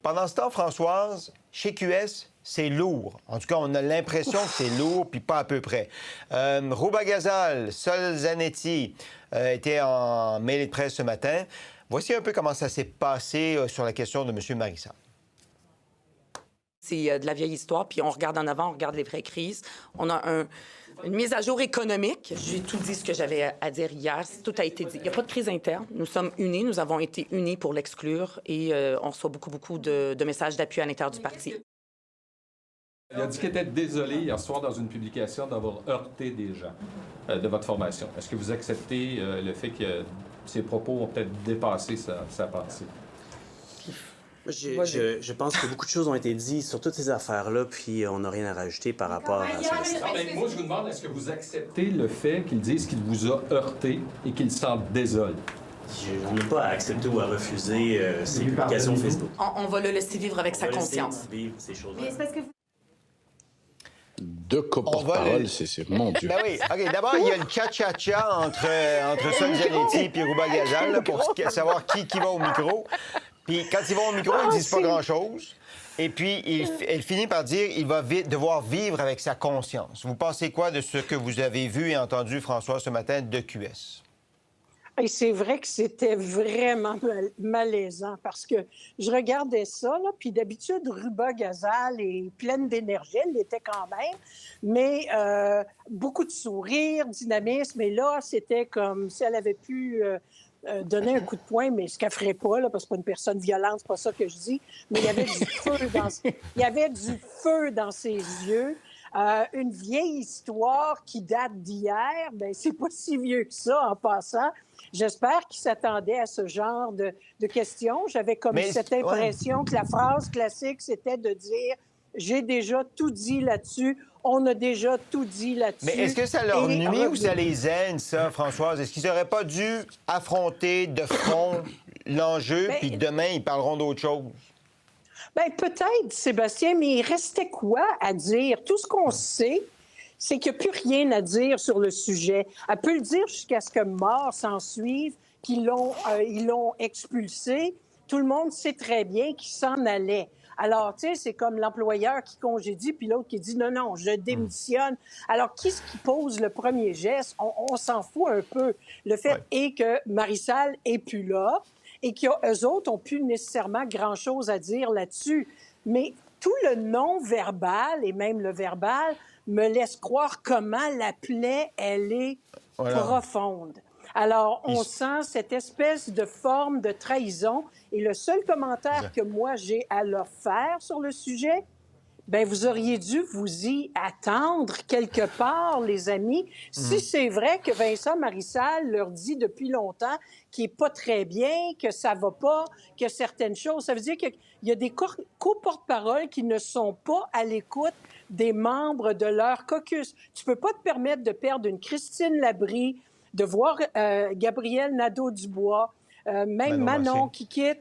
Pendant ce temps, Françoise, chez QS, c'est lourd. En tout cas, on a l'impression que c'est lourd, puis pas à peu près. Rouba Ghazal, Sol Zanetti étaient en mêlée de presse ce matin. Voici un peu comment ça s'est passé sur la question de M. Marissal. C'est de la vieille histoire, puis on regarde en avant, on regarde les vraies crises. On a une mise à jour économique. J'ai tout dit ce que j'avais à dire hier. Tout a été dit. Il n'y a pas de crise interne. Nous sommes unis. Nous avons été unis pour l'exclure et on reçoit beaucoup de messages d'appui à l'intérieur du parti. Il a dit qu'il était désolé hier soir dans une publication d'avoir heurté des gens de votre formation. Est-ce que vous acceptez le fait que ses propos ont peut-être dépassé sa pensée? Je pense que beaucoup de choses ont été dites sur toutes ces affaires-là, puis on n'a rien à rajouter par rapport à ça. Moi, je vous demande, est-ce que vous acceptez le fait qu'il dise qu'il vous a heurté et qu'il s'en désole? On n'a pas à accepter ou à refuser ces publications Facebook. On va le laisser vivre avec sa conscience. Vivre ces choses-là. Mais c'est parce que... Deux cas porte-parole, c'est mon Dieu. Ben oui. OK, d'abord, il y a le cha-cha-cha entre Sol Zanetti et Rouba Ghazal là, pour savoir qui va au micro. Puis quand ils vont au micro, ils disent pas grand-chose. Et puis, elle finit par dire qu'il va devoir vivre avec sa conscience. Vous pensez quoi de ce que vous avez vu et entendu, François, ce matin de QS? Et c'est vrai que c'était vraiment malaisant parce que je regardais ça, là, puis d'habitude, Rouba Ghazal est pleine d'énergie, elle l'était quand même, mais beaucoup de sourires, dynamisme, et là, c'était comme si elle avait pu donner un coup de poing, mais ce qu'elle ferait pas, là, parce que c'est pas une personne violente, c'est pas ça que je dis, mais il y avait du feu dans ses yeux. Une vieille histoire qui date d'hier, bien, c'est pas si vieux que ça en passant. J'espère qu'il s'attendait à ce genre de questions. J'avais comme cette impression que la phrase classique, c'était de dire « J'ai déjà tout dit là-dessus, on a déjà tout dit là-dessus. » Mais est-ce que ça leur nuit ou ça les aide, ça, Françoise? Est-ce qu'ils n'auraient pas dû affronter de front l'enjeu, puis demain, ils parleront d'autre chose? Bien, peut-être, Sébastien, mais il restait quoi à dire? Tout ce qu'on sait, c'est qu'il n'y a plus rien à dire sur le sujet. Elle peut le dire jusqu'à ce que mort s'en suive, qu'ils l'ont expulsé. Tout le monde sait très bien qu'il s'en allait. Alors, tu sais, c'est comme l'employeur qui congédie, puis l'autre qui dit « Non, non, je démissionne ». Alors, qui est-ce qui pose le premier geste? On s'en fout un peu. Le fait est que Marissal n'est plus là et qu'eux autres n'ont plus nécessairement grand-chose à dire là-dessus. Mais tout le non-verbal et même le verbal me laisse croire comment la plaie, elle est profonde. Alors, on sent cette espèce de forme de trahison. Et le seul commentaire que moi, j'ai à leur faire sur le sujet, bien, vous auriez dû vous y attendre quelque part, les amis. Si c'est vrai que Vincent Marissal leur dit depuis longtemps qu'il n'est pas très bien, que ça va pas, que certaines choses... Ça veut dire qu'il y a des co-porte-parole qui ne sont pas à l'écoute des membres de leur caucus. Tu peux pas te permettre de perdre une Christine Labrie, de voir Gabriel Nadeau-Dubois, même Manon qui quitte,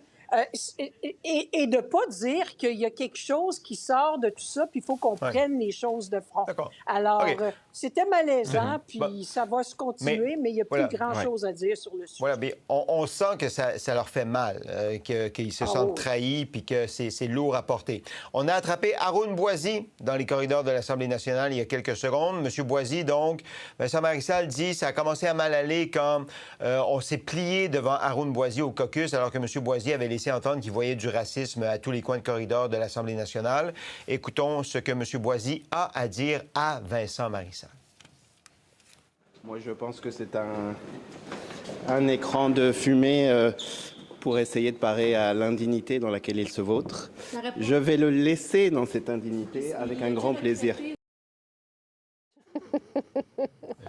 et de ne pas dire qu'il y a quelque chose qui sort de tout ça, puis il faut qu'on prenne les choses de front. Alors, c'était malaisant, puis ça va se continuer, mais il n'y a plus grand-chose à dire sur le sujet. Voilà, mais on sent que ça leur fait mal, qu'ils se sentent trahis, puis que c'est lourd à porter. On a attrapé Haroun Boisy dans les corridors de l'Assemblée nationale il y a quelques secondes. Monsieur Boisy, donc, Vincent Marissal dit ça a commencé à mal aller quand on s'est plié devant Haroun Boisy au caucus, alors que Monsieur Boisy avait laissé entendre qu'il voyait du racisme à tous les coins de corridor de l'Assemblée nationale. Écoutons ce que M. Boisy a à dire à Vincent Marissal. Moi, je pense que c'est un écran de fumée pour essayer de parer à l'indignité dans laquelle il se vautre. Je vais le laisser dans cette indignité avec un grand plaisir.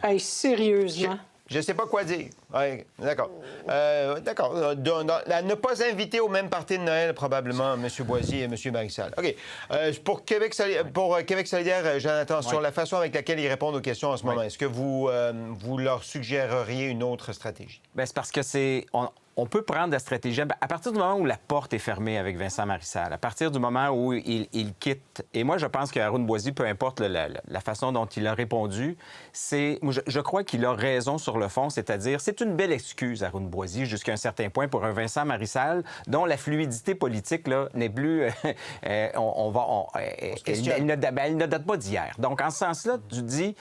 Hey, sérieusement? Je ne sais pas quoi dire. Oui, d'accord. D'accord. À ne pas inviter au même party de Noël, probablement, M. Boisy et M. Marissal. OK. Pour Québec solidaire, Jonathan, sur la façon avec laquelle ils répondent aux questions en ce moment, est-ce que vous leur suggéreriez une autre stratégie? Bien, c'est parce que on peut prendre la stratégie à partir du moment où la porte est fermée avec Vincent Marissal, à partir du moment où il quitte. Et moi, je pense que Haroun Boisy, peu importe la façon dont il a répondu, je crois qu'il a raison sur le fond, c'est-à-dire, c'est c'est une belle excuse, Arun Boisy, jusqu'à un certain point, pour un Vincent Marissal, dont la fluidité politique là, n'est plus... elle ne date pas d'hier. Donc, en ce sens-là, tu dis...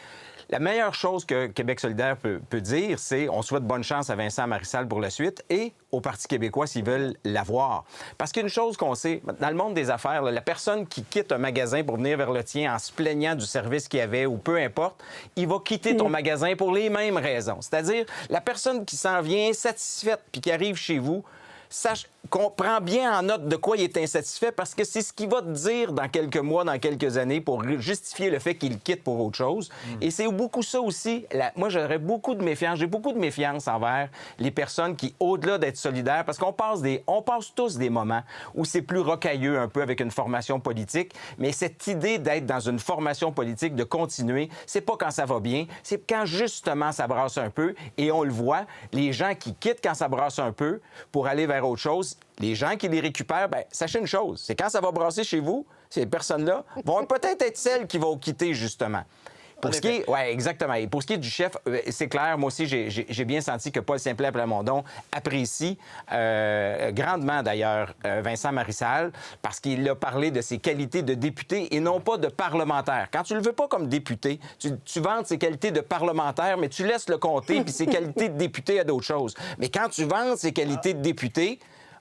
La meilleure chose que Québec solidaire peut dire, c'est on souhaite bonne chance à Vincent Marissal pour la suite et au Parti québécois s'ils veulent l'avoir. Parce qu'une chose qu'on sait, dans le monde des affaires, là, la personne qui quitte un magasin pour venir vers le tien en se plaignant du service qu'il y avait ou peu importe, il va quitter ton magasin pour les mêmes raisons. C'est-à-dire, la personne qui s'en vient insatisfaite puis qui arrive chez vous, sache qu'on prend bien en note de quoi il est insatisfait parce que c'est ce qu'il va te dire dans quelques mois, dans quelques années pour justifier le fait qu'il quitte pour autre chose. Et c'est beaucoup ça aussi. Moi, j'aurais beaucoup de méfiance. J'ai beaucoup de méfiance envers les personnes qui, au-delà d'être solidaires, parce qu'on passe tous des moments où c'est plus rocailleux un peu avec une formation politique, mais cette idée d'être dans une formation politique, de continuer, c'est pas quand ça va bien, c'est quand justement ça brasse un peu. Et on le voit, les gens qui quittent quand ça brasse un peu pour aller vers autre chose, les gens qui les récupèrent, bien, sachez une chose, c'est quand ça va brasser chez vous, ces personnes-là vont peut-être être celles qui vont quitter, justement. Pour ce qui est... Oui, exactement. Et pour ce qui est du chef, c'est clair, moi aussi, j'ai bien senti que Paul Simplet-Plamondon apprécie grandement, d'ailleurs, Vincent Marissal, parce qu'il a parlé de ses qualités de député et non pas de parlementaire. Quand tu le veux pas comme député, tu vantes ses qualités de parlementaire, mais tu laisses le compter, puis ses qualités de député à d'autres choses. Mais quand tu vantes ses qualités de député...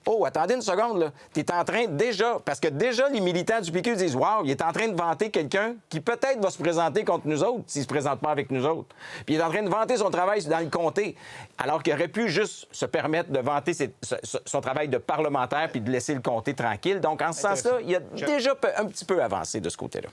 Oh, attendez une seconde, là. Tu es en train déjà... Parce que déjà, les militants du PQ disent « Wow, il est en train de vanter quelqu'un qui peut-être va se présenter contre nous autres s'il se présente pas avec nous autres. » Puis il est en train de vanter son travail dans le comté, alors qu'il aurait pu juste se permettre de vanter son travail de parlementaire puis de laisser le comté tranquille. Donc, en ce sens-là, il a déjà un petit peu avancé de ce côté-là.